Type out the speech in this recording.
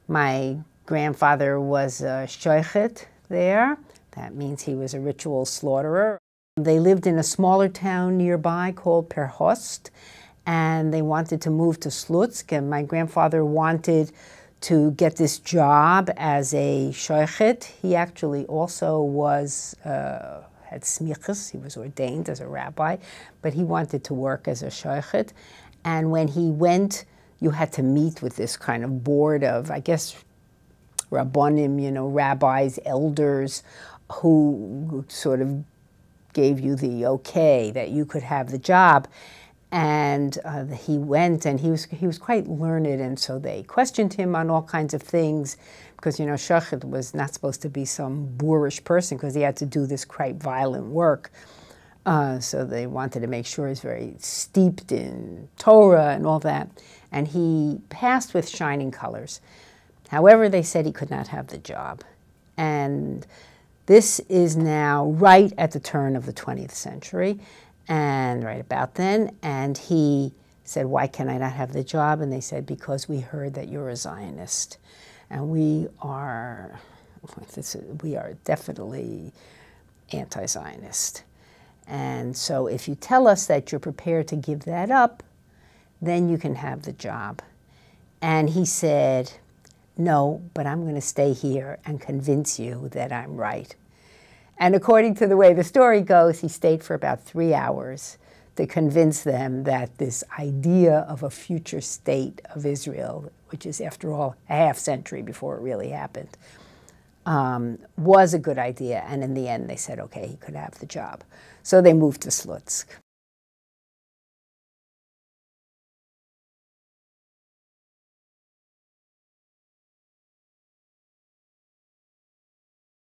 My grandfather was a Shoykhet there. That means he was a ritual slaughterer. They lived in a smaller town nearby called Perhost, and they wanted to move to Slutsk, and my grandfather wanted to get this job as a Shoykhet. He actually also was, had smichas, he was ordained as a rabbi, but he wanted to work as a Shoykhet. And when he went, you had to meet with this kind of board of, I guess, rabbonim, you know, rabbis, elders, who sort of gave you the okay that you could have the job. And he went, and he was quite learned, and so they questioned him on all kinds of things, because, you know, Shoykhet was not supposed to be some boorish person, because he had to do this quite violent work. So they wanted to make sure he's very steeped in Torah and all that. And he passed with shining colors. However, they said he could not have the job. And this is now right at the turn of the 20th century, and right about then. And he said, why can I not have the job? And they said, because we heard that you're a Zionist. And we are definitely anti-Zionist. And so if you tell us that you're prepared to give that up, then you can have the job. And he said, no, but I'm going to stay here and convince you that I'm right. And according to the way the story goes, he stayed for about 3 hours to convince them that this idea of a future state of Israel, which is, after all, a half-century before it really happened, was a good idea. And in the end, they said, okay, he could have the job. So they moved to Slutsk.